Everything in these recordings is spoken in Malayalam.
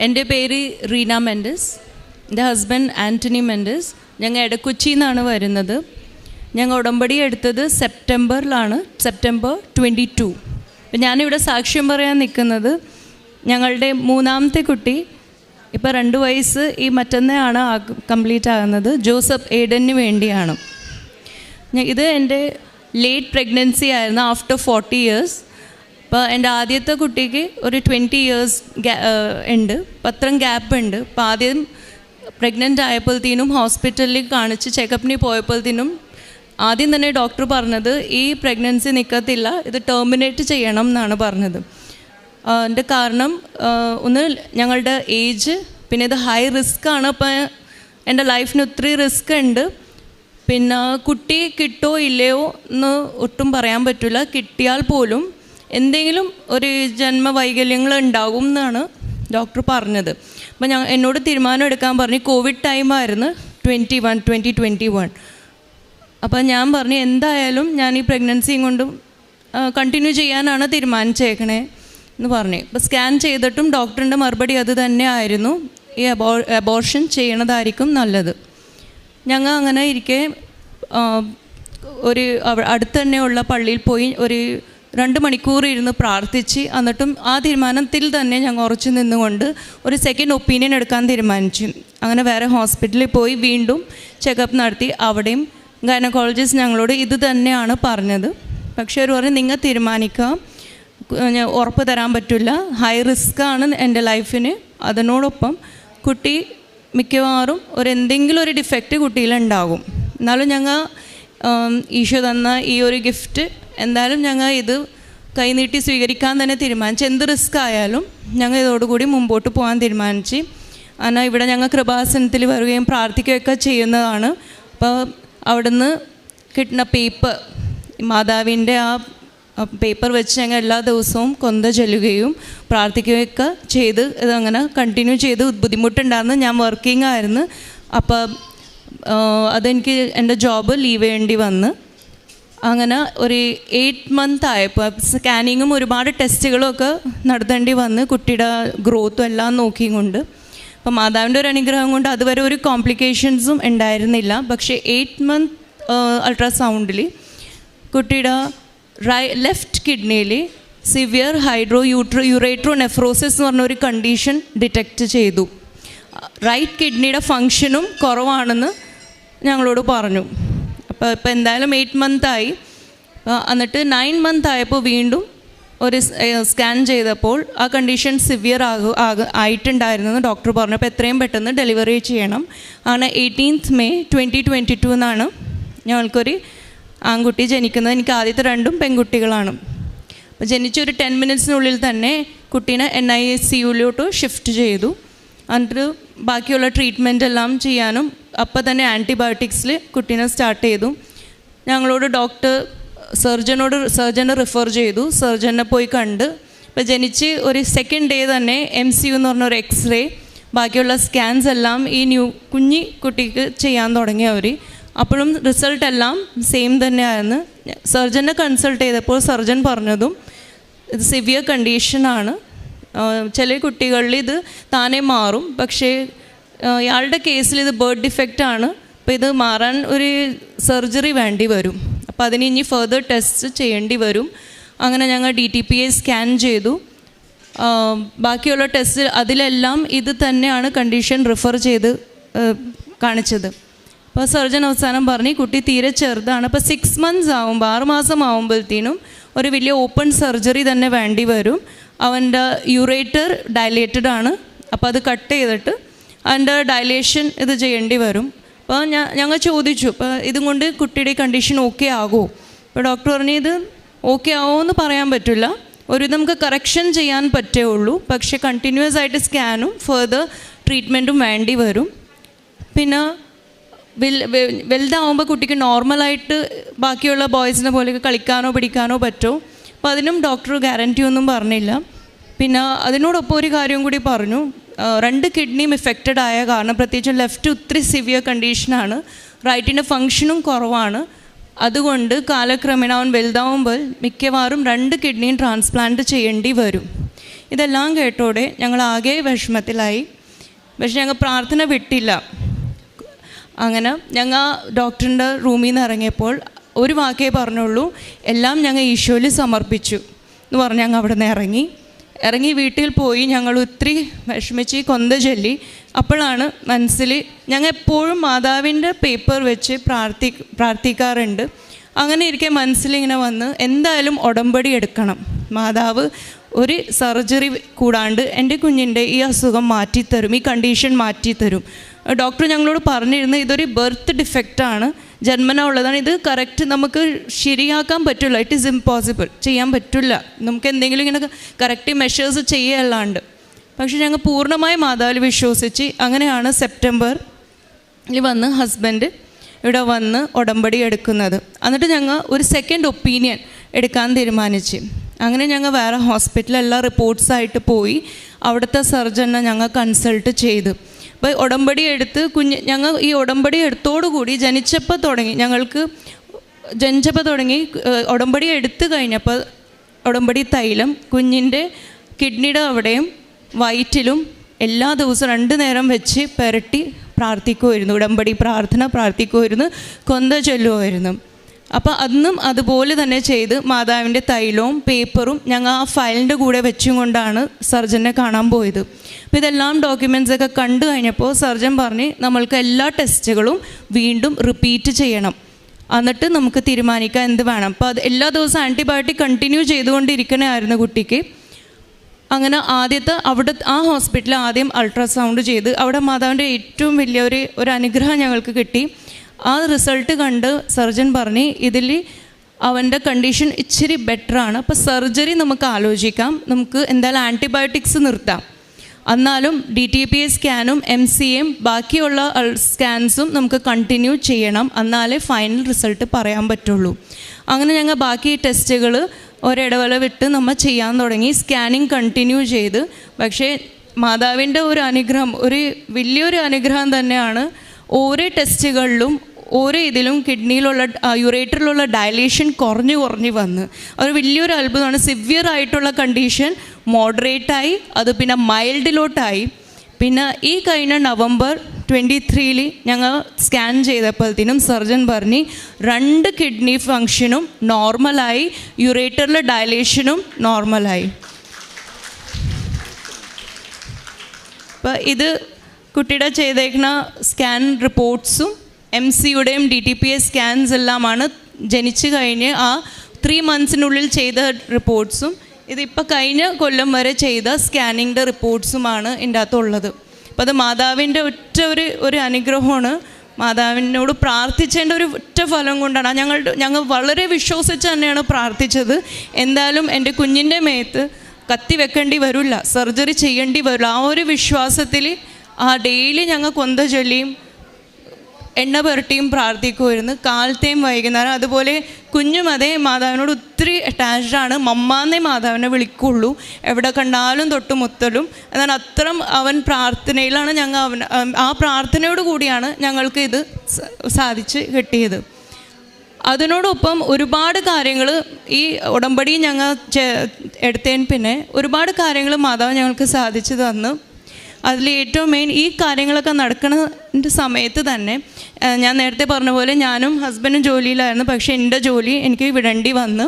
എൻ്റെ പേര് റീന മെൻഡസ്. എൻ്റെ ഹസ്ബൻഡ് ആൻ്റണി മെൻഡസ്. ഞങ്ങൾ എടക്കൊച്ചിയിൽ നിന്നാണ് വരുന്നത്. ഞങ്ങൾ ഉടമ്പടി എടുത്തത് സെപ്റ്റംബറിലാണ്, സെപ്റ്റംബർ 22. ഞാനിവിടെ സാക്ഷ്യം പറയാൻ നിൽക്കുന്നത് ഞങ്ങളുടെ മൂന്നാമത്തെ കുട്ടി ഇപ്പോൾ 2 വയസ്സ് ഈ മറ്റന്നാണ് കംപ്ലീറ്റ് ആകുന്നത്. ജോസഫ് ഏഡന് വേണ്ടിയാണ്. ഇത് എൻ്റെ ലേറ്റ് പ്രഗ്നൻസി ആയിരുന്നു, ആഫ്റ്റർ 40 years. അപ്പോൾ എൻ്റെ ആദ്യത്തെ കുട്ടിക്ക് ഒരു 20 years ഉണ്ട്, പത്രം ഗ്യാപ്പ് ഉണ്ട്. അപ്പോൾ ആദ്യം പ്രഗ്നൻ്റ് ആയപ്പോഴത്തേനും ഹോസ്പിറ്റലിൽ കാണിച്ച് ചെക്കപ്പിന് പോയപ്പോഴത്തേനും ആദ്യം തന്നെ ഡോക്ടർ പറഞ്ഞത് ഈ പ്രഗ്നൻസി നിൽക്കത്തില്ല, ഇത് ടെർമിനേറ്റ് ചെയ്യണം എന്നാണ് പറഞ്ഞത്. അതിൻ്റെ കാരണം ഒന്ന് ഞങ്ങളുടെ ഏജ്, പിന്നെ ഇത് ഹൈ റിസ്ക് ആണ്. അപ്പോൾ എൻ്റെ ലൈഫിന് ഒത്തിരി റിസ്ക് ഉണ്ട്. പിന്നെ കുട്ടി കിട്ടോ ഇല്ലയോ എന്ന് ഒട്ടും പറയാൻ പറ്റില്ല. കിട്ടിയാൽ പോലും എന്തെങ്കിലും ഒരു ജന്മവൈകല്യങ്ങൾ ഉണ്ടാകും എന്നാണ് ഡോക്ടർ പറഞ്ഞത്. അപ്പോൾ എന്നോട് തീരുമാനം എടുക്കാൻ പറഞ്ഞു. കോവിഡ് ടൈമായിരുന്നു 2021. അപ്പോൾ ഞാൻ പറഞ്ഞു എന്തായാലും ഞാൻ ഈ പ്രഗ്നൻസിയും കൊണ്ടും കണ്ടിന്യൂ ചെയ്യാനാണ് തീരുമാനിച്ചേക്കണേ എന്ന് പറഞ്ഞു. അപ്പോൾ സ്കാൻ ചെയ്തിട്ടും ഡോക്ടറിൻ്റെ മറുപടി അത് തന്നെ ആയിരുന്നു, ഈ അബോർഷൻ ചെയ്യണതായിരിക്കും നല്ലത്. ഞങ്ങൾ അങ്ങനെ ഇരിക്കെ ഒരു അടുത്ത് തന്നെയുള്ള പള്ളിയിൽ പോയി ഒരു 2 മണിക്കൂർ ഇരുന്ന് പ്രാർത്ഥിച്ച്, എന്നിട്ടും ആ തീരുമാനത്തിൽ തന്നെ ഞങ്ങൾ ഉറച്ചു നിന്നുകൊണ്ട് ഒരു സെക്കൻഡ് ഒപ്പീനിയൻ എടുക്കാൻ തീരുമാനിച്ചു. അങ്ങനെ വേറെ ഹോസ്പിറ്റലിൽ പോയി വീണ്ടും ചെക്കപ്പ് നടത്തി. അവിടെയും ഗൈനക്കോളജിസ്റ്റ് ഞങ്ങളോട് ഇത് തന്നെയാണ് പറഞ്ഞത്. പക്ഷേ അവർ പറഞ്ഞു നിങ്ങൾ തീരുമാനിക്കുക, ഞാൻ ഉറപ്പ് തരാൻ പറ്റില്ല, ഹൈ റിസ്ക് ആണ് എൻ്റെ ലൈഫിന്. അതിനോടൊപ്പം കുട്ടി മിക്കവാറും എന്തെങ്കിലും ഒരു ഡിഫക്റ്റ് കുട്ടിയിലുണ്ടാകും. എന്നാലും ഞങ്ങൾ ഈശോ തന്ന ഈ ഒരു ഗിഫ്റ്റ് എന്തായാലും ഞങ്ങൾ ഇത് കൈനീട്ടി സ്വീകരിക്കാൻ തന്നെ തീരുമാനിച്ചു. എന്ത് റിസ്ക് ആയാലും ഞങ്ങൾ ഇതോടുകൂടി മുമ്പോട്ട് പോകാൻ തീരുമാനിച്ചു. കാരണം ഇവിടെ ഞങ്ങൾ കൃപാസനത്തിൽ വരികയും പ്രാർത്ഥിക്കുകയൊക്കെ ചെയ്യുന്നതാണ്. അപ്പോൾ അവിടുന്ന് കിട്ടുന്ന പേപ്പർ, മാതാവിൻ്റെ ആ പേപ്പർ വെച്ച് ഞങ്ങൾ എല്ലാ ദിവസവും കൊന്ത ചൊല്ലുകയും പ്രാർത്ഥിക്കുകയൊക്കെ ചെയ്ത് ഇതങ്ങനെ കണ്ടിന്യൂ ചെയ്ത് ബുദ്ധിമുട്ടുണ്ടായിരുന്നു. ഞാൻ വർക്കിംഗ് ആയിരുന്നു. അപ്പോൾ അതെനിക്ക് എൻ്റെ ജോബ് ലീവ് ചെയ്യേണ്ടി വന്ന് അങ്ങനെ ഒരു 8 month ആയപ്പോൾ സ്കാനിങ്ങും ഒരുപാട് ടെസ്റ്റുകളും ഒക്കെ നടത്തേണ്ടി വന്ന് കുട്ടിയുടെ ഗ്രോത്തും എല്ലാം നോക്കിയും. അപ്പോൾ മാതാവിൻ്റെ ഒരു അനുഗ്രഹം കൊണ്ട് അതുവരെ ഒരു കോംപ്ലിക്കേഷൻസും ഉണ്ടായിരുന്നില്ല. പക്ഷേ 8 month അൾട്രാസൗണ്ടിൽ കുട്ടിയുടെ ലെഫ്റ്റ് കിഡ്നിയിൽ സിവിയർ യുറേട്രോനെഫ്രോസിസ് എന്ന് പറഞ്ഞ ഒരു കണ്ടീഷൻ ഡിറ്റക്റ്റ് ചെയ്തു. റൈറ്റ് കിഡ്നിയുടെ ഫങ്ഷനും കുറവാണെന്ന് ഞങ്ങളോട് പറഞ്ഞു. അപ്പോൾ എന്തായാലും 8 month ആയി. എന്നിട്ട് 9 month ആയപ്പോൾ വീണ്ടും ഒരു സ്കാൻ ചെയ്തപ്പോൾ ആ കണ്ടീഷൻ സിവിയർ ആയിട്ടുണ്ടായിരുന്നെന്ന് ഡോക്ടർ പറഞ്ഞു. അപ്പോൾ എത്രയും പെട്ടെന്ന് ഡെലിവറി ചെയ്യണം. അങ്ങനെ 18th May 2022 എന്നാണ് ഞങ്ങൾക്കൊരു ആൺകുട്ടി ജനിക്കുന്നത്. എനിക്ക് ആദ്യത്തെ 2 പെൺകുട്ടികളാണ്. അപ്പോൾ ജനിച്ചൊരു 10 minutesനുള്ളിൽ തന്നെ കുട്ടീനെ NICUലോട്ട് ഷിഫ്റ്റ് ചെയ്തു. എന്നിട്ട് ബാക്കിയുള്ള ട്രീറ്റ്മെൻ്റ് എല്ലാം ചെയ്യാനും അപ്പോൾ തന്നെ ആൻറ്റിബയോട്ടിക്സിൽ കുട്ടീനെ സ്റ്റാർട്ട് ചെയ്തു. ഞങ്ങളോട് ഡോക്ടർ സർജനെ റിഫർ ചെയ്തു. സർജനെ പോയി കണ്ട് ഇപ്പോൾ ജനിച്ച് ഒരു 2nd day തന്നെ MCU എന്ന് പറഞ്ഞൊരു എക്സ്റേ, ബാക്കിയുള്ള സ്കാൻസ് എല്ലാം ഈ കുഞ്ഞി കുട്ടിക്ക് ചെയ്യാൻ തുടങ്ങി അവർ. അപ്പോഴും റിസൾട്ടെല്ലാം സെയിം തന്നെയായിരുന്നു. സർജനെ കൺസൾട്ട് ചെയ്തപ്പോൾ സർജൻ പറഞ്ഞതും ഇത് സിവിയർ കണ്ടീഷനാണ്, ചില കുട്ടികളിൽ ഇത് താനേ മാറും, പക്ഷേ ഇയാളുടെ കേസിൽ ഇത് ബർത്ത് ഡിഫക്റ്റ് ആണ്. അപ്പോൾ ഇത് മാറാൻ ഒരു സർജറി വേണ്ടി വരും. അപ്പോൾ അതിന് ഇനി ഫർദർ ടെസ്റ്റ് ചെയ്യേണ്ടി വരും. അങ്ങനെ ഞങ്ങൾ DTPA സ്കാൻ ചെയ്തു. ബാക്കിയുള്ള ടെസ്റ്റ് അതിലെല്ലാം ഇത് തന്നെയാണ് കണ്ടീഷൻ റിഫർ ചെയ്ത് കാണിച്ചത്. അപ്പോൾ സർജൻ അവസാനം പറഞ്ഞ് കുട്ടി തീരെ ചെറുതാണ്, അപ്പോൾ 6 months ആകുമ്പോൾ 6 മാസം ആകുമ്പോഴത്തേനും ഒരു വലിയ ഓപ്പൺ സർജറി തന്നെ വേണ്ടി വരും. അവൻ്റെ യുറേറ്റർ ഡയലേറ്റഡ് ആണ്, അപ്പോൾ അത് കട്ട് ചെയ്തിട്ട് അതിൻ്റെ ഡയലേഷൻ ഇത് ചെയ്യേണ്ടി വരും. അപ്പോൾ ഞങ്ങൾ ചോദിച്ചു, അപ്പോൾ ഇതും കൊണ്ട് കുട്ടിയുടെ കണ്ടീഷൻ ഓക്കെ ആകുമോ? അപ്പോൾ ഡോക്ടർ പറഞ്ഞു ഇത് ഓക്കെ ആവുമോ എന്ന് പറയാൻ പറ്റില്ല, ഒരു നമുക്ക് കറക്ഷൻ ചെയ്യാൻ പറ്റേ ഉള്ളൂ, പക്ഷേ കണ്ടിന്യൂസ് ആയിട്ട് സ്കാനും ഫർദർ ട്രീറ്റ്മെൻറ്റും വേണ്ടി വരും. പിന്നെ വലുതാവുമ്പോൾ കുട്ടിക്ക് നോർമലായിട്ട് ബാക്കിയുള്ള ബോയ്സിനെ പോലെ കളിക്കാനോ പിടിക്കാനോ പറ്റുമോ? അപ്പോൾ അതിനും ഡോക്ടർ ഗ്യാരൻറ്റി ഒന്നും പറഞ്ഞില്ല. പിന്നെ അതിനോടൊപ്പം ഒരു കാര്യം കൂടി പറഞ്ഞു, 2 കിഡ്നിയും എഫക്റ്റഡ് ആയ കാരണം, പ്രത്യേകിച്ച് ലെഫ്റ്റ് ഒത്തിരി സിവിയർ കണ്ടീഷനാണ്, റൈറ്റിൻ്റെ ഫങ്ഷനും കുറവാണ്. അതുകൊണ്ട് കാലക്രമേണ അവൻ വലുതാവുമ്പോൾ മിക്കവാറും 2 കിഡ്നിയും ട്രാൻസ്പ്ലാന്റ് ചെയ്യേണ്ടി വരും. ഇതെല്ലാം കേട്ടോടെ ഞങ്ങൾ ആകെ വിഷമത്തിലായി. പക്ഷെ ഞങ്ങൾ പ്രാർത്ഥന വിട്ടില്ല. അങ്ങനെ ഞങ്ങൾ ഡോക്ടറിൻ്റെ റൂമിൽ നിന്ന് ഇറങ്ങിയപ്പോൾ ഒരു വാക്കേ പറഞ്ഞുള്ളൂ, എല്ലാം ഞങ്ങൾ ഈശോയിൽ സമർപ്പിച്ചു എന്ന് പറഞ്ഞ് ഞങ്ങൾ അവിടെ നിന്ന് ഇറങ്ങി വീട്ടിൽ പോയി. ഞങ്ങൾ ഒത്തിരി വിഷമിച്ച് കൊന്ത ചൊല്ലി. അപ്പോഴാണ് മനസ്സിൽ ഞങ്ങൾ എപ്പോഴും മാതാവിൻ്റെ പേപ്പർ വെച്ച് പ്രാർത്ഥിക്കാറുണ്ട്. അങ്ങനെ ഇരിക്കെ മനസ്സിലിങ്ങനെ വന്ന് എന്തായാലും ഉടമ്പടി എടുക്കണം, മാതാവ് ഒരു സർജറി കൂടാണ്ട് എൻ്റെ കുഞ്ഞിൻ്റെ ഈ അസുഖം മാറ്റിത്തരും, ഈ കണ്ടീഷൻ മാറ്റിത്തരും. ഡോക്ടർ ഞങ്ങളോട് പറഞ്ഞിരുന്നു ഇതൊരു ബർത്ത് ഡിഫക്റ്റാണ്, ജന്മന ഉള്ളതാണ്, ഇത് കറക്റ്റ് നമുക്ക് ശരിയാക്കാൻ പറ്റില്ല, ഇറ്റ് ഈസ് ഇമ്പോസിബിൾ, ചെയ്യാൻ പറ്റില്ല, നമുക്ക് എന്തെങ്കിലും ഇങ്ങനെ കറക്റ്റ് മെഷേഴ്സ് ചെയ്യല്ലാണ്ട്. പക്ഷെ ഞങ്ങൾ പൂർണ്ണമായി മാതാവിൽ വിശ്വസിച്ച് അങ്ങനെയാണ് സെപ്റ്റംബറിൽ വന്ന് ഹസ്ബൻഡ് ഇവിടെ വന്ന് ഉടമ്പടി എടുക്കുന്നത്. എന്നിട്ട് ഞങ്ങൾ ഒരു സെക്കൻഡ് ഒപ്പീനിയൻ എടുക്കാൻ തീരുമാനിച്ചു. അങ്ങനെ ഞങ്ങൾ വേറെ ഹോസ്പിറ്റലിൽ എല്ലാ റിപ്പോർട്ട്സായിട്ട് പോയി അവിടുത്തെ സർജനെ ഞങ്ങൾ കൺസൾട്ട് ചെയ്തു. അപ്പോൾ ഉടമ്പടി എടുത്ത് ഞങ്ങൾ ഈ ഉടമ്പടി എടുത്തോടുകൂടി ജനിച്ചപ്പോൾ തുടങ്ങി ഉടമ്പടി എടുത്തു കഴിഞ്ഞപ്പോൾ ഉടമ്പടി തൈലം കുഞ്ഞിൻ്റെ കിഡ്നിയുടെ അവിടെയും വയറ്റിലും എല്ലാ ദിവസവും 2 നേരം വെച്ച് പുരട്ടി പ്രാർത്ഥിക്കുമായിരുന്നു, ഉടമ്പടി പ്രാർത്ഥന പ്രാർത്ഥിക്കുമായിരുന്നു, കൊന്ത ചൊല്ലുമായിരുന്നു. അപ്പോൾ അന്നും അതുപോലെ തന്നെ ചെയ്ത് മാതാവിൻ്റെ തൈലവും പേപ്പറും ഞങ്ങൾ ആ ഫയലിൻ്റെ കൂടെ വെച്ചും കൊണ്ടാണ് സർജനെ കാണാൻ പോയത്. അപ്പോൾ ഇതെല്ലാം ഡോക്യുമെൻറ്റ്സൊക്കെ കണ്ടു കഴിഞ്ഞപ്പോൾ സർജൻ പറഞ്ഞ് നമ്മൾക്ക് എല്ലാ ടെസ്റ്റുകളും വീണ്ടും റിപ്പീറ്റ് ചെയ്യണം, എന്നിട്ട് നമുക്ക് തീരുമാനിക്കാം എന്ത് വേണം. അപ്പോൾ അത് എല്ലാ ദിവസവും ആൻറ്റിബയോട്ടിക് കണ്ടിന്യൂ ചെയ്തുകൊണ്ടിരിക്കണമായിരുന്നു കുട്ടിക്ക്. അങ്ങനെ അവിടെ ആ ഹോസ്പിറ്റലിൽ ആദ്യം അൾട്രാസൗണ്ട് ചെയ്ത് അവിടെ മാതാവിൻ്റെ ഏറ്റവും വലിയ ഒരു അനുഗ്രഹം ഞങ്ങൾക്ക് കിട്ടി. ആ റിസൾട്ട് കണ്ട് സർജൻ പറഞ്ഞ് ഇതിൽ അവൻ്റെ കണ്ടീഷൻ ഇച്ചിരി ബെറ്ററാണ്, അപ്പോൾ സർജറി നമുക്ക് ആലോചിക്കാം, നമുക്ക് എന്തായാലും ആൻറ്റിബയോട്ടിക്സ് നിർത്താം, എന്നാലും DTPA സ്കാനും MCAയും ബാക്കിയുള്ള സ്കാൻസും നമുക്ക് കണ്ടിന്യൂ ചെയ്യണം, എന്നാലേ ഫൈനൽ റിസൾട്ട് പറയാൻ പറ്റുള്ളൂ. അങ്ങനെ ഞങ്ങൾ ബാക്കി ടെസ്റ്റുകൾ ഒരിടവേള വിട്ട് നമ്മൾ ചെയ്യാൻ തുടങ്ങി, സ്കാനിങ് കണ്ടിന്യൂ ചെയ്ത്. പക്ഷേ മാതാവിൻ്റെ ഒരു അനുഗ്രഹം, വലിയൊരു അനുഗ്രഹം തന്നെയാണ്. ഓരോ ടെസ്റ്റുകളിലും ഓരോ ഇതിലും കിഡ്നിയിലുള്ള യുറേറ്ററിലുള്ള ഡയലേഷൻ കുറഞ്ഞു വന്ന് ഒരു വലിയൊരു അത്ഭുതമാണ്. സിവിയർ ആയിട്ടുള്ള കണ്ടീഷൻ മോഡറേറ്റായി, അത് പിന്നെ മൈൽഡിലോട്ടായി. പിന്നെ ഈ കഴിഞ്ഞ നവംബർ 23 ഞങ്ങൾ സ്കാൻ ചെയ്തപ്പോഴത്തേനും സർജൻ പറഞ്ഞ് 2 കിഡ്നി ഫങ്ഷനും നോർമലായി, യുറേറ്ററിലെ ഡയലേഷനും നോർമലായി. അപ്പോൾ ഇത് കുട്ടിയുടെ ചെയ്തേക്കുന്ന സ്കാൻ റിപ്പോർട്ട്സും MCയുടെയും DTPA സ്കാൻസ് എല്ലാമാണ് ജനിച്ചു കഴിഞ്ഞ് ആ 3 മന്ത്സിനുള്ളിൽ ചെയ്ത റിപ്പോർട്ട്സും ഇതിപ്പോൾ കഴിഞ്ഞ കൊല്ലം വരെ ചെയ്ത സ്കാനിങ്ങിൻ്റെ റിപ്പോർട്ട്സുമാണ് ഇതിൻ്റെ അകത്തുള്ളത്. അപ്പോൾ അത് മാതാവിൻ്റെ ഒരു അനുഗ്രഹമാണ്. മാതാവിനോട് പ്രാർത്ഥിച്ചതിൻ്റെ ഒറ്റ ഫലം കൊണ്ടാണ് ഞങ്ങൾ വളരെ വിശ്വസിച്ച് തന്നെയാണ് പ്രാർത്ഥിച്ചത്. എന്തായാലും എൻ്റെ കുഞ്ഞിൻ്റെ മേത്ത് കത്തി വെക്കേണ്ടി വരില്ല, സർജറി ചെയ്യേണ്ടി വരില്ല, ആ ഒരു വിശ്വാസത്തിൽ ഡെയിലി ഞങ്ങൾ കൊന്ത ചൊല്ലിയും എണ്ണ പുരട്ടിയും പ്രാർത്ഥിക്കുമായിരുന്നു, കാലത്തെയും വൈകുന്നേരം. അതുപോലെ കുഞ്ഞും അതേ മാതാവിനോട് ഒത്തിരി അറ്റാച്ച്ഡാണ്, മമ്മാന്നേ മാതാവിനെ വിളിക്കുള്ളൂ, എവിടെ കണ്ടാലും തൊട്ടുമുത്തലും. എന്നാൽ അത്രയും അവൻ പ്രാർത്ഥനയിലാണ്. ആ പ്രാർത്ഥനയോട് കൂടിയാണ് ഞങ്ങൾക്ക് ഇത് സാധിച്ച് കിട്ടിയത്. അതിനോടൊപ്പം ഒരുപാട് കാര്യങ്ങൾ ഈ ഉടമ്പടി ഞങ്ങൾ എടുത്തതിന് പിന്നെ ഒരുപാട് കാര്യങ്ങൾ മാതാവ് ഞങ്ങൾക്ക് സാധിച്ചു തന്നു. അതിൽ ഏറ്റവും മെയിൻ ഈ കാര്യങ്ങളൊക്കെ നടക്കുന്ന സമയത്ത് തന്നെ ഞാൻ നേരത്തെ പറഞ്ഞ പോലെ ഞാനും ഹസ്ബൻഡും ജോലിയിലായിരുന്നു. പക്ഷേ എൻ്റെ ജോലി എനിക്ക് വിടേണ്ടി വന്നു.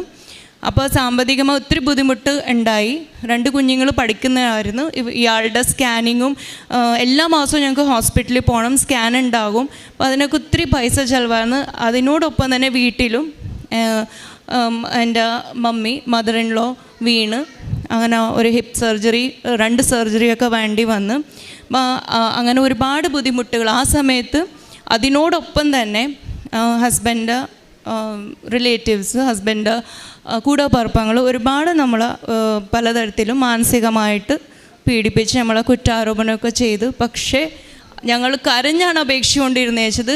അപ്പോൾ സാമ്പത്തികമായി ഒത്തിരി ബുദ്ധിമുട്ട് ഉണ്ടായി. 2 കുഞ്ഞുങ്ങൾ പഠിക്കുന്നതായിരുന്നു. ഇയാളുടെ സ്കാനിങ്ങും എല്ലാ മാസവും ഞങ്ങൾക്ക് ഹോസ്പിറ്റലിൽ പോകണം, സ്കാൻ ഉണ്ടാകും. അപ്പോൾ അതിനൊക്കെ ഒത്തിരി പൈസ ചിലവായിരുന്നു. അതിനോടൊപ്പം തന്നെ വീട്ടിലും എൻ്റെ മദർ ഇൻ ലോ വീണ് അങ്ങനെ ഒരു ഹിപ്പ് സർജറി 2 സർജറിയൊക്കെ വേണ്ടി വന്ന് അങ്ങനെ ഒരുപാട് ബുദ്ധിമുട്ടുകൾ ആ സമയത്ത്. അതിനോടൊപ്പം തന്നെ ഹസ്ബൻഡ് റിലേറ്റീവ്സ്, ഹസ്ബൻഡ് കൂടപ്പറപ്പങ്ങൾ ഒരുപാട് നമ്മളെ പലതരത്തിലും മാനസികമായിട്ട് പീഡിപ്പിച്ച് നമ്മളെ കുറ്റാരോപണമൊക്കെ ചെയ്ത്. പക്ഷേ ഞങ്ങൾ കരഞ്ഞാണ് അപേക്ഷിച്ചുകൊണ്ടിരുന്നത്.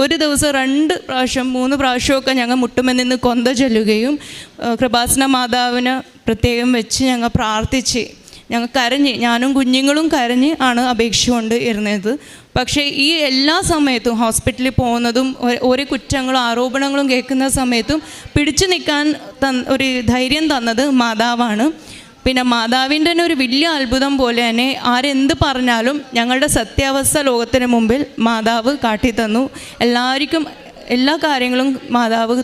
ഒരു ദിവസം 2 പ്രാവശ്യം 3 പ്രാവശ്യമൊക്കെ ഞങ്ങൾ മുട്ടുമേ നിന്ന് കൊന്ത ചൊല്ലുകയും കൃപാസന മാതാവിനെ പ്രത്യേകം വെച്ച് ഞങ്ങൾ പ്രാർത്ഥിച്ച് ഞങ്ങൾ കരഞ്ഞ്, ഞാനും കുഞ്ഞുങ്ങളും കരഞ്ഞ് ആണ് അപേക്ഷിച്ചുകൊണ്ട് ഇരുന്നത്. പക്ഷേ ഈ എല്ലാ സമയത്തും ഹോസ്പിറ്റലിൽ പോകുന്നതും ഓരോ കുറ്റങ്ങളും ആരോപണങ്ങളും കേൾക്കുന്ന സമയത്തും പിടിച്ചു നിൽക്കാൻ ഒരു ധൈര്യം തന്നത് മാതാവാണ്. പിന്നെ മാതാവിൻ്റെ തന്നെ ഒരു വലിയ അത്ഭുതം പോലെ തന്നെ ആരെന്ത് പറഞ്ഞാലും ഞങ്ങളുടെ സത്യാവസ്ഥ ലോകത്തിന് മുമ്പിൽ മാതാവ് കാട്ടിത്തന്നു. എല്ലാവർക്കും എല്ലാ കാര്യങ്ങളും മാതാവ്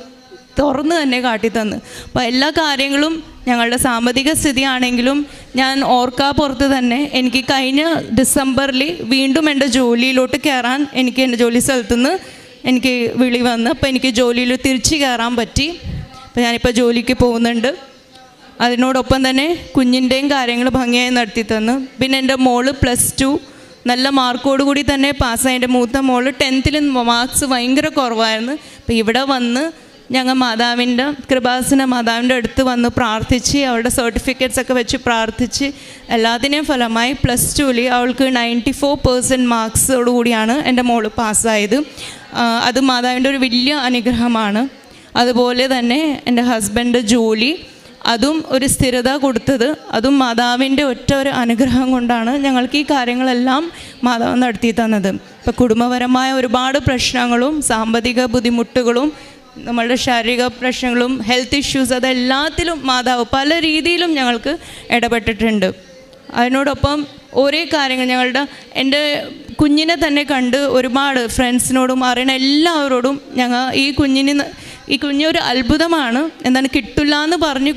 തുറന്ന് തന്നെ കാട്ടിത്തന്നു. അപ്പോൾ എല്ലാ കാര്യങ്ങളും ഞങ്ങളുടെ സാമ്പത്തിക സ്ഥിതിയാണെങ്കിലും ഞാൻ ഓർക്കാപ്പുറത്ത് തന്നെ എനിക്ക് കഴിഞ്ഞ ഡിസംബറിൽ വീണ്ടും എൻ്റെ ജോലിയിലോട്ട് കയറാൻ എനിക്ക് എൻ്റെ ജോലി സ്ഥലത്തുനിന്ന് എനിക്ക് വിളി വന്ന് അപ്പോൾ എനിക്ക് ജോലിയിൽ തിരിച്ച് കയറാൻ പറ്റി. അപ്പോൾ ഞാനിപ്പോൾ ജോലിക്ക് പോകുന്നുണ്ട്. അതിനോടൊപ്പം തന്നെ കുഞ്ഞിൻ്റെയും കാര്യങ്ങൾ ഭംഗിയായി നടത്തി തന്നു. പിന്നെ എൻ്റെ മോള് +2 നല്ല മാർക്കോടുകൂടി തന്നെ പാസ്സായി. എൻ്റെ മൂത്ത മോള് 10th മാർക്സ് ഭയങ്കര കുറവായിരുന്നു. അപ്പോൾ ഇവിടെ വന്ന് ഞങ്ങൾ മാതാവിൻ്റെ കൃപാസന മാതാവിൻ്റെ അടുത്ത് വന്ന് പ്രാർത്ഥിച്ച് അവളുടെ സർട്ടിഫിക്കറ്റ്സ് ഒക്കെ വെച്ച് പ്രാർത്ഥിച്ച് എല്ലാത്തിനെയും ഫലമായി +2 അവൾക്ക് 94% മാർക്സോടുകൂടിയാണ് എൻ്റെ മോള് പാസ്സായത്. അത് മാതാവിൻ്റെ ഒരു വലിയ അനുഗ്രഹമാണ്. അതുപോലെ തന്നെ എൻ്റെ ഹസ്ബൻഡ് ജോലി, അതും ഒരു സ്ഥിരത കൊടുത്തത് അതും മാതാവിൻ്റെ ഒറ്റ ഒരു അനുഗ്രഹം കൊണ്ടാണ് ഞങ്ങൾക്ക് ഈ കാര്യങ്ങളെല്ലാം മാതാവ് നടത്തി തന്നത്. ഇപ്പോൾ കുടുംബപരമായ ഒരുപാട് പ്രശ്നങ്ങളും സാമ്പത്തിക ബുദ്ധിമുട്ടുകളും നമ്മളുടെ ശാരീരിക പ്രശ്നങ്ങളും ഹെൽത്ത് ഇഷ്യൂസ് അതെല്ലാത്തിലും മാതാവ് പല രീതിയിലും ഞങ്ങൾക്ക് ഇടപെട്ടിട്ടുണ്ട്. അതിനോടൊപ്പം ഓരോ കാര്യങ്ങൾ എൻ്റെ കുഞ്ഞിനെ തന്നെ കണ്ട് ഒരുപാട് ഫ്രണ്ട്സിനോടും അറിയണ എല്ലാവരോടും ഞങ്ങൾ ഈ കുഞ്ഞൊരു അത്ഭുതമാണ്, എന്താണ് കിട്ടില്ല എന്ന് പറഞ്ഞ്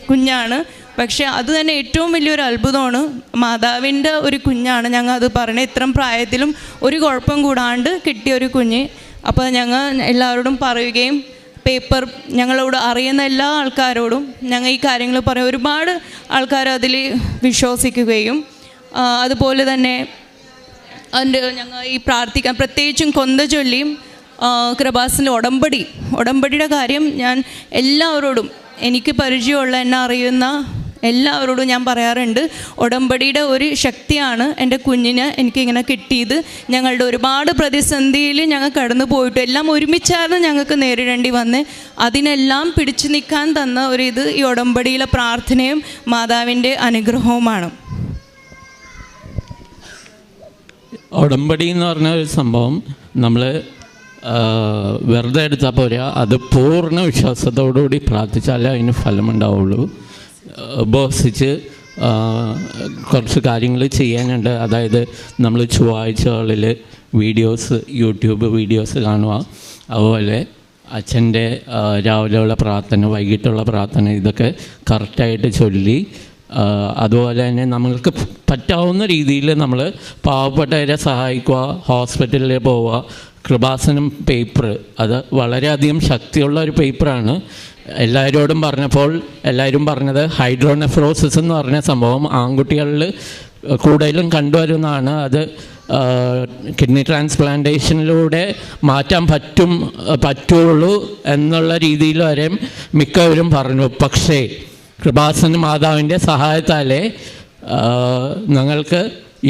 കുഞ്ഞാണ്, പക്ഷേ അത് തന്നെ ഏറ്റവും വലിയൊരു അത്ഭുതമാണ്. മാതാവിൻ്റെ ഒരു കുഞ്ഞാണ് ഞങ്ങൾ അത് പറഞ്ഞത്. ഇത്രയും പ്രായത്തിലും ഒരു കുഴപ്പം കൂടാണ്ട് കിട്ടിയൊരു കുഞ്ഞ്. അപ്പോൾ ഞങ്ങൾ എല്ലാവരോടും പറയുകയും ഞങ്ങളോട് അറിയുന്ന എല്ലാ ആൾക്കാരോടും ഞങ്ങൾ ഈ കാര്യങ്ങൾ പറയും. ഒരുപാട് ആൾക്കാർ അതിൽ വിശ്വസിക്കുകയും അതുപോലെ തന്നെ ഞങ്ങൾ ഈ പ്രാർത്ഥിക്കാൻ പ്രത്യേകിച്ചും കൊന്ത ചൊല്ലിയും കൃപാസന ഉടമ്പടിയുടെ കാര്യം ഞാൻ എല്ലാവരോടും എനിക്ക് പരിചയമുള്ള എന്നെ അറിയുന്ന എല്ലാവരോടും ഞാൻ പറയാറുണ്ട്. ഉടമ്പടിയുടെ ഒരു ശക്തിയാണ് എൻ്റെ കുഞ്ഞിന് എനിക്കിങ്ങനെ കിട്ടിയത്. ഞങ്ങളുടെ ഒരുപാട് പ്രതിസന്ധിയിൽ ഞങ്ങൾ കടന്നു പോയിട്ട് എല്ലാം ഒരുമിച്ചായിരുന്നു ഞങ്ങൾക്ക് നേരിടേണ്ടി വന്ന് അതിനെല്ലാം പിടിച്ചു നിൽക്കാൻ തന്ന ഒരിത് ഈ ഉടമ്പടിയിലെ പ്രാർത്ഥനയും മാതാവിൻ്റെ അനുഗ്രഹവുമാണ്. ഉടമ്പടി എന്ന് പറഞ്ഞ ഒരു സംഭവം നമ്മൾ വെറുതെ എടുത്താൽ പോരാ, അത് പൂർണ്ണ വിശ്വാസത്തോടുകൂടി പ്രാർത്ഥിച്ചാലേ അതിന് ഫലമുണ്ടാവുള്ളൂ. ഉപവസിച്ച് കുറച്ച് കാര്യങ്ങൾ ചെയ്യാനുണ്ട്. അതായത് നമ്മൾ ചൊവ്വാഴ്ചകളിൽ യൂട്യൂബ് വീഡിയോസ് കാണുക, അതുപോലെ അച്ഛൻ്റെ രാവിലെയുള്ള പ്രാർത്ഥന, വൈകിട്ടുള്ള പ്രാർത്ഥന, ഇതൊക്കെ കറക്റ്റായിട്ട് ചൊല്ലി, അതുപോലെ തന്നെ നമ്മൾക്ക് പറ്റാവുന്ന രീതിയിൽ നമ്മൾ പാവപ്പെട്ടവരെ സഹായിക്കുക, ഹോസ്പിറ്റലിൽ പോവുക. കൃപാസനം പേപ്പർ അത് വളരെയധികം ശക്തിയുള്ള ഒരു പേപ്പറാണ്. എല്ലാവരോടും പറഞ്ഞപ്പോൾ എല്ലാവരും പറഞ്ഞത് ഹൈഡ്രോനെഫ്രോസിസ് എന്ന് പറഞ്ഞ സംഭവം ആൺകുട്ടികളിൽ കൂടുതലും കണ്ടുവരുന്നതാണ്. അത് കിഡ്നി ട്രാൻസ്പ്ലാന്റേഷനിലൂടെ മാറ്റാൻ പറ്റുള്ളൂ എന്നുള്ള രീതിയിൽ വരെ മിക്കവരും പറഞ്ഞു. പക്ഷേ കൃപാസന മാതാവിൻ്റെ സഹായത്താലേ ഞങ്ങൾക്ക്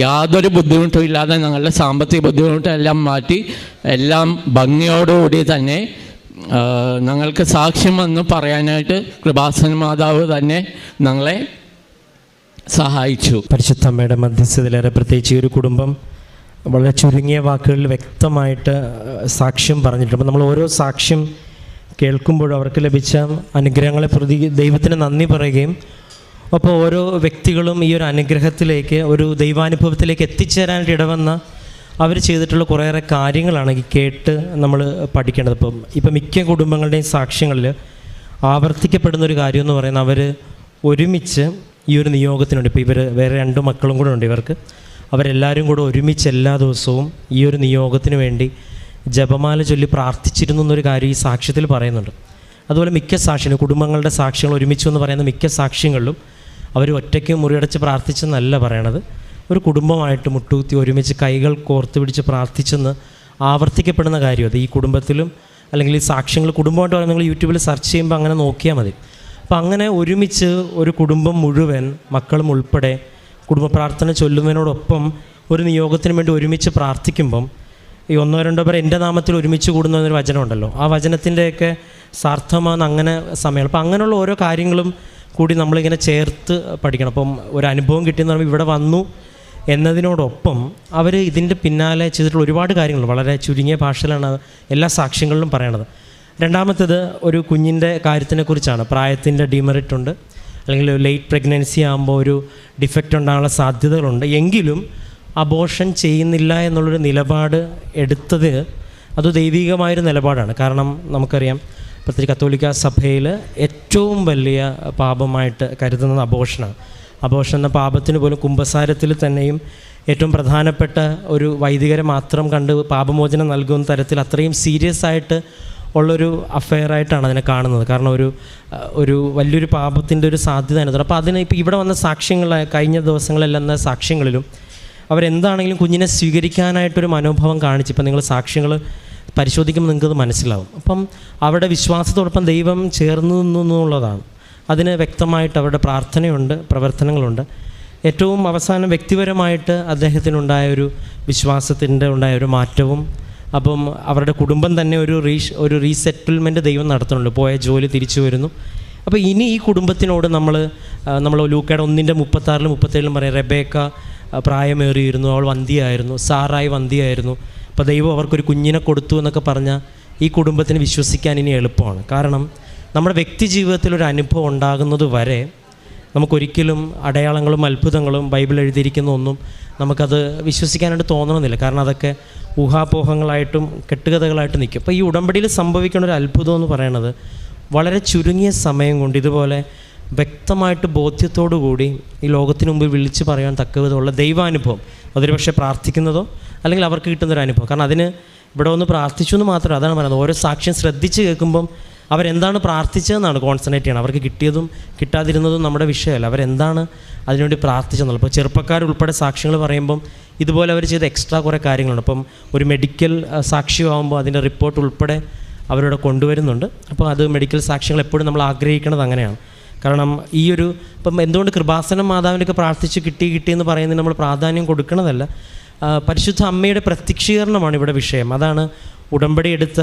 യാതൊരു ബുദ്ധിമുട്ടും ഇല്ലാതെ ഞങ്ങളുടെ സാമ്പത്തിക ബുദ്ധിമുട്ടെല്ലാം മാറ്റി എല്ലാം ഭംഗിയോടുകൂടി തന്നെ ഞങ്ങൾക്ക് സാക്ഷ്യം എന്ന് പറയാനായിട്ട് കൃപാസന മാതാവ് തന്നെ ഞങ്ങളെ സഹായിച്ചു. പരിശുദ്ധ അമ്മയുടെ മധ്യസ്ഥതയിലേറെ പ്രത്യേകിച്ച് ഈ ഒരു കുടുംബം വളരെ ചുരുങ്ങിയ വാക്കുകളിൽ വ്യക്തമായിട്ട് സാക്ഷ്യം പറഞ്ഞിട്ടുണ്ട്. അപ്പോൾ നമ്മൾ ഓരോ സാക്ഷ്യം കേൾക്കുമ്പോഴും അവർക്ക് ലഭിച്ച അനുഗ്രഹങ്ങളെ പ്രതി ദൈവത്തിന് നന്ദി പറയുകയും അപ്പോൾ ഓരോ വ്യക്തികളും ഈ ഒരു അനുഗ്രഹത്തിലേക്ക്, ഒരു ദൈവാനുഭവത്തിലേക്ക് എത്തിച്ചേരാനായിട്ട് ഇടവന്ന അവർ ചെയ്തിട്ടുള്ള കുറേയേറെ കാര്യങ്ങളാണ് ഈ കേട്ട് നമ്മൾ പഠിക്കേണ്ടത്. ഇപ്പം മിക്ക കുടുംബങ്ങളുടെയും സാക്ഷ്യങ്ങളിൽ ആവർത്തിക്കപ്പെടുന്നൊരു കാര്യം എന്ന് പറയുന്നത് അവർ ഒരുമിച്ച് ഈ ഒരു നിയോഗത്തിനുണ്ട്. ഇപ്പോൾ ഇവർ വേറെ 2 മക്കളും കൂടെ ഉണ്ട് ഇവർക്ക്. അവരെല്ലാവരും കൂടെ ഒരുമിച്ച് എല്ലാ ദിവസവും ഈ ഒരു നിയോഗത്തിന് വേണ്ടി ജപമാല ചൊല്ലി പ്രാർത്ഥിച്ചിരുന്നു എന്നൊരു കാര്യം ഈ സാക്ഷ്യത്തിൽ പറയുന്നുണ്ട്. അതുപോലെ മിക്ക സാക്ഷ്യങ്ങളും കുടുംബങ്ങളുടെ സാക്ഷ്യങ്ങൾ ഒരുമിച്ചു എന്ന് പറയുന്ന മിക്ക സാക്ഷ്യങ്ങളിലും അവർ ഒറ്റയ്ക്ക് മുറിയടച്ച് പ്രാർത്ഥിച്ചെന്നല്ല പറയണത്. ഒരു കുടുംബമായിട്ട് മുട്ടുകുത്തി ഒരുമിച്ച് കൈകൾ കോർത്ത് പിടിച്ച് പ്രാർത്ഥിച്ചെന്ന് ആവർത്തിക്കപ്പെടുന്ന കാര്യം. അത് ഈ കുടുംബത്തിലും അല്ലെങ്കിൽ ഈ സാക്ഷ്യങ്ങൾ കുടുംബമായിട്ട് പറയുന്നത് നിങ്ങൾ യൂട്യൂബിൽ സെർച്ച് ചെയ്യുമ്പോൾ അങ്ങനെ നോക്കിയാൽ മതി. അപ്പം അങ്ങനെ ഒരുമിച്ച് ഒരു കുടുംബം മുഴുവൻ മക്കളും ഉൾപ്പെടെ കുടുംബ പ്രാർത്ഥന ചൊല്ലുന്നതിനോടൊപ്പം ഒരു നിയോഗത്തിന് വേണ്ടി ഒരുമിച്ച് പ്രാർത്ഥിക്കുമ്പം ഈ 1-2 പേർ എൻ്റെ നാമത്തിൽ ഒരുമിച്ച് കൂടുന്ന ഒരു വചനമുണ്ടല്ലോ, ആ വചനത്തിൻ്റെയൊക്കെ സാർത്ഥമാണ് അങ്ങനെ സമയം. അപ്പം അങ്ങനെയുള്ള ഓരോ കാര്യങ്ങളും കൂടി നമ്മളിങ്ങനെ ചേർത്ത് പഠിക്കണം. അപ്പം ഒരു അനുഭവം കിട്ടിയെന്ന് പറയുമ്പോൾ ഇവിടെ വന്നു എന്നതിനോടൊപ്പം അവർ ഇതിൻ്റെ പിന്നാലെ ചെയ്തിട്ടുള്ള ഒരുപാട് കാര്യങ്ങളുണ്ട്. വളരെ ചുരുങ്ങിയ ഭാഷയിലാണ് എല്ലാ സാക്ഷ്യങ്ങളിലും പറയണത്. രണ്ടാമത്തേത് ഒരു കുഞ്ഞിൻ്റെ കാര്യത്തിനെക്കുറിച്ചാണ്. പ്രായത്തിൻ്റെ ഡിമെറിറ്റ് ഉണ്ട്, അല്ലെങ്കിൽ ലേറ്റ് പ്രഗ്നൻസി ആകുമ്പോൾ ഒരു ഡിഫക്റ്റ് ഉണ്ടാകാനുള്ള സാധ്യതകളുണ്ട്. എങ്കിലും അബോർഷൻ ചെയ്യുന്നില്ല എന്നുള്ളൊരു നിലപാട് എടുത്തത് അത് ദൈവികമായൊരു നിലപാടാണ്. കാരണം നമുക്കറിയാം, പ്രത്യേകിച്ച് കത്തോലിക്ക സഭയിൽ ഏറ്റവും വലിയ പാപമായിട്ട് കരുതുന്നത് അബോർഷനാണ്. അബോർഷൻ എന്ന പാപത്തിന് പോലും കുമ്പസാരത്തിൽ തന്നെയും ഏറ്റവും പ്രധാനപ്പെട്ട ഒരു വൈദികരെ മാത്രം കണ്ട് പാപമോചനം നൽകുന്ന തരത്തിൽ അത്രയും സീരിയസ് ആയിട്ട് ഉള്ളൊരു അഫെയറായിട്ടാണ് അതിനെ കാണുന്നത്. കാരണം ഒരു വലിയൊരു പാപത്തിൻ്റെ ഒരു സാധ്യത അതിനകത്ത്. അപ്പോൾ അതിന് ഇപ്പോൾ ഇവിടെ വന്ന സാക്ഷ്യങ്ങൾ, കഴിഞ്ഞ ദിവസങ്ങളെല്ലാം വന്ന സാക്ഷ്യങ്ങളിലും അവരെന്താണെങ്കിലും കുഞ്ഞിനെ സ്വീകരിക്കാനായിട്ടൊരു മനോഭാവം കാണിച്ച്, ഇപ്പം നിങ്ങൾ സാക്ഷ്യങ്ങൾ പരിശോധിക്കുമ്പോൾ നിങ്ങൾക്കത് മനസ്സിലാവും. അപ്പം അവരുടെ വിശ്വാസത്തോടൊപ്പം ദൈവം ചേർന്ന് നിന്നു എന്നുള്ളതാണ്. അതിന് വ്യക്തമായിട്ട് അവരുടെ പ്രാർത്ഥനയുണ്ട്, പ്രവർത്തനങ്ങളുണ്ട്. ഏറ്റവും അവസാനം വ്യക്തിപരമായിട്ട് അദ്ദേഹത്തിനുണ്ടായൊരു വിശ്വാസത്തിൻ്റെ ഉണ്ടായൊരു മാറ്റവും, അപ്പം അവരുടെ കുടുംബം തന്നെ ഒരു റീസെറ്റിൽമെൻറ്റ് ദൈവം നടത്തുന്നുണ്ട്. പോയ ജോലി തിരിച്ചു വരുന്നു. അപ്പോൾ ഇനി ഈ കുടുംബത്തിനോട് നമ്മൾ ലൂക്കയുടെ 1:36-37 പറയാം, റെബേക്ക പ്രായമേറിയിരുന്നു, അവൾ വന്ധ്യയായിരുന്നു, സാറായി വന്ധ്യയായിരുന്നു. അപ്പോൾ ദൈവം അവർക്കൊരു കുഞ്ഞിനെ കൊടുത്തു എന്നൊക്കെ പറഞ്ഞാൽ ഈ കുടുംബത്തിന് വിശ്വസിക്കാൻ ഇനി എളുപ്പമാണ്. കാരണം നമ്മുടെ വ്യക്തി ജീവിതത്തിലൊരു അനുഭവം ഉണ്ടാകുന്നത് വരെ നമുക്കൊരിക്കലും അടയാളങ്ങളും അത്ഭുതങ്ങളും ബൈബിൾ എഴുതിയിരിക്കുന്ന ഒന്നും നമുക്കത് വിശ്വസിക്കാനായിട്ട് തോന്നണമെന്നില്ല. കാരണം അതൊക്കെ ഊഹാപോഹങ്ങളായിട്ടും കെട്ടുകഥകളായിട്ട് നിൽക്കും. അപ്പോൾ ഈ ഉടമ്പടിയിൽ സംഭവിക്കുന്ന ഒരു അത്ഭുതം എന്ന് പറയുന്നത് വളരെ ചുരുങ്ങിയ സമയം കൊണ്ട് ഇതുപോലെ വ്യക്തമായിട്ട് ബോധ്യത്തോടു കൂടി ഈ ലോകത്തിന് മുമ്പിൽ വിളിച്ച് പറയാൻ തക്കവിധമുള്ള ദൈവാനുഭവം, അതൊരു പക്ഷേ പ്രാർത്ഥിക്കുന്നതോ അല്ലെങ്കിൽ അവർക്ക് കിട്ടുന്നൊരു അനുഭവം. കാരണം അതിന് ഇവിടെ ഒന്ന് പ്രാർത്ഥിച്ചു എന്ന് മാത്രം, അതാണ് പറയുന്നത്. ഓരോ സാക്ഷ്യം ശ്രദ്ധിച്ച് കേൾക്കുമ്പം അവരെന്താണ് പ്രാർത്ഥിച്ചതെന്നാണ് കോൺസെൻട്രേറ്റ് ചെയ്യണം. അവർക്ക് കിട്ടിയതും കിട്ടാതിരുന്നതും നമ്മുടെ വിഷയമല്ല, അവരെന്താണ് അതിനുവേണ്ടി പ്രാർത്ഥിച്ചെന്നുള്ളത്. ഇപ്പോൾ ചെറുപ്പക്കാരുൾപ്പെടെ സാക്ഷ്യങ്ങൾ പറയുമ്പം ഇതുപോലെ അവർ ചെയ്ത എക്സ്ട്രാ കുറേ കാര്യങ്ങളുണ്ട്. അപ്പം ഒരു മെഡിക്കൽ സാക്ഷ്യമാകുമ്പോൾ അതിൻ്റെ റിപ്പോർട്ട് ഉൾപ്പെടെ അവരിവിടെ കൊണ്ടുവരുന്നുണ്ട്. അപ്പോൾ അത് മെഡിക്കൽ സാക്ഷ്യങ്ങൾ എപ്പോഴും നമ്മൾ ആഗ്രഹിക്കുന്നത് അങ്ങനെയാണ്. കാരണം ഇപ്പം എന്തുകൊണ്ട് കൃപാസനം മാതാവിൻ്റെയൊക്കെ പ്രാർത്ഥിച്ച് കിട്ടിയെന്ന് പറയുന്നതിന് നമ്മൾ പ്രാധാന്യം കൊടുക്കണതല്ല, പരിശുദ്ധ അമ്മയുടെ പ്രത്യക്ഷീകരണമാണ് ഇവിടെ വിഷയം. അതാണ് ഉടമ്പടി എടുത്ത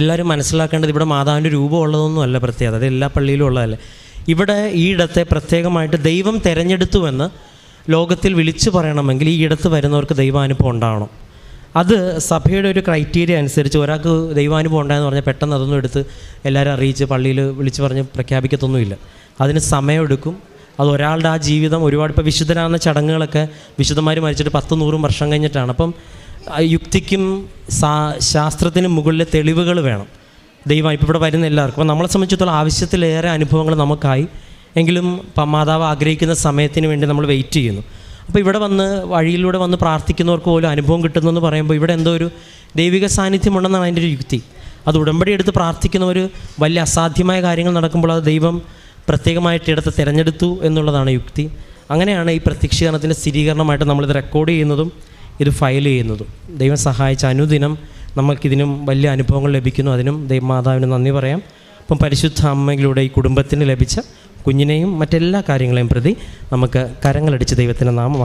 എല്ലാവരും മനസ്സിലാക്കേണ്ടത്. ഇവിടെ മാതാവിൻ്റെ രൂപം ഉള്ളതൊന്നുമല്ല പ്രത്യേകത, അത് എല്ലാ പള്ളിയിലും ഉള്ളതല്ല. ഇവിടെ ഈ ഇടത്തെ പ്രത്യേകമായിട്ട് ദൈവം തിരഞ്ഞെടുത്തുവെന്ന് ലോകത്തിൽ വിളിച്ചു പറയണമെങ്കിൽ ഈ ഇടത്ത് വരുന്നവർക്ക് ദൈവാനുഭവം ഉണ്ടാവണം. അത് സഭയുടെ ഒരു ക്രൈറ്റീരിയ അനുസരിച്ച് ഒരാൾക്ക് ദൈവാനുഭവം ഉണ്ടായെന്ന് പറഞ്ഞാൽ പെട്ടെന്ന് അതൊന്നും എടുത്ത് എല്ലാവരും അറിയിച്ച് പള്ളിയിൽ വിളിച്ച് പറഞ്ഞ് പ്രഖ്യാപിക്കത്തൊന്നുമില്ല. അതിന് സമയമെടുക്കും. അത് ഒരാളുടെ ആ ജീവിതം ഒരുപാട്, ഇപ്പോൾ വിശുദ്ധരാകുന്ന ചടങ്ങുകളൊക്കെ വിശുദ്ധന്മാർ മരിച്ചിട്ട് 10-100 വർഷം കഴിഞ്ഞിട്ടാണ്. അപ്പം യുക്തിക്കും ശാസ്ത്രത്തിനും മുകളിലെ തെളിവുകൾ വേണം ദൈവം ഇപ്പോൾ ഇവിടെ വരുന്ന എല്ലാവർക്കും. അപ്പോൾ നമ്മളെ സംബന്ധിച്ചിടത്തോളം ആവശ്യത്തിലേറെ അനുഭവങ്ങൾ നമുക്കായി, എങ്കിലും മാതാവ് ആഗ്രഹിക്കുന്ന സമയത്തിന് വേണ്ടി നമ്മൾ വെയിറ്റ് ചെയ്യുന്നു. അപ്പോൾ ഇവിടെ വഴിയിലൂടെ വന്ന് പ്രാർത്ഥിക്കുന്നവർക്ക് പോലും അനുഭവം കിട്ടുന്നെന്ന് പറയുമ്പോൾ ഇവിടെ എന്തോ ഒരു ദൈവിക സാന്നിധ്യമുണ്ടെന്നാണ് അതിൻ്റെ ഒരു യുക്തി. അത് ഉടമ്പടി എടുത്ത് പ്രാർത്ഥിക്കുന്നവർ വലിയ അസാധ്യമായ കാര്യങ്ങൾ നടക്കുമ്പോൾ അത് ദൈവം പ്രത്യേകമായിട്ട് ഇടത്ത് തിരഞ്ഞെടുത്തു എന്നുള്ളതാണ് യുക്തി. അങ്ങനെയാണ് ഈ പ്രത്യക്ഷീകരണത്തിൻ്റെ സ്ഥിരീകരണമായിട്ട് നമ്മളിത് റെക്കോർഡ് ചെയ്യുന്നതും ഇത് ഫയൽ ചെയ്യുന്നതും. ദൈവം സഹായിച്ച അനുദിനം നമുക്കിതിനും വലിയ അനുഭവങ്ങൾ ലഭിക്കുന്നു. അതിനും ദൈവമാതാവിന് നന്ദി പറയാം. അപ്പം പരിശുദ്ധ അമ്മയിലൂടെ ഈ കുടുംബത്തിന് ലഭിച്ച കുഞ്ഞിനെയും മറ്റെല്ലാ കാര്യങ്ങളെയും പ്രതി നമുക്ക് കരങ്ങളടിച്ച് ദൈവത്തിൻ്റെ നാമം